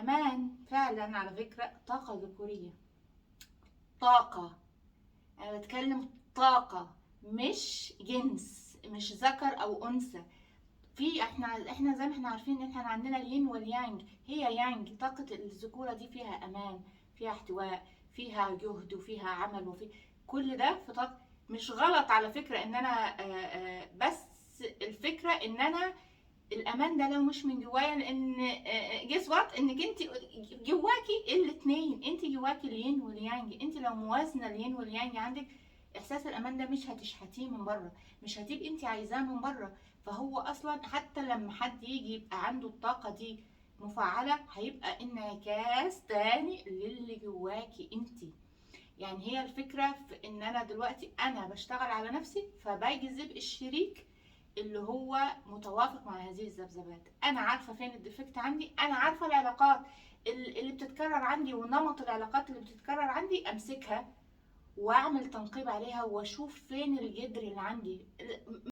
الأمان فعلا على فكرة طاقة ذكورية، طاقة. أنا بتكلم طاقة، مش جنس، مش ذكر أو أنثى. في احنا زي ما احنا عارفين ان احنا عندنا الين واليانج. هي يانج، طاقة الذكورة دي فيها امان، فيها احتواء، فيها جهد، وفيها عمل، وفي كل ده في طاقة. مش غلط على فكرة ان انا بس الفكرة ان انا الامان ده لو مش من جوايا، لان جس وات انك انت جواكي الاتنين، انت جواكي الين واليانج. انت لو موازنة الين واليانج عندك، احساس الامان ده مش هتشحتيه من بره، مش هتبقي انت عايزاه من بره. فهو اصلا حتى لما حد يجي يبقى عنده الطاقة دي مفعلة، هيبقى انعكاس تاني للي جواكي انت. يعني هي الفكرة في ان انا دلوقتي انا بشتغل على نفسي، فبجذب الشريك اللي هو متوافق مع هذه الذبذبات. انا عارفة فين الديفكت عندي، انا عارفة العلاقات اللي بتتكرر عندي، ونمط العلاقات اللي بتتكرر عندي امسكها واعمل تنقيب عليها، واشوف فين الجدر اللي عندي.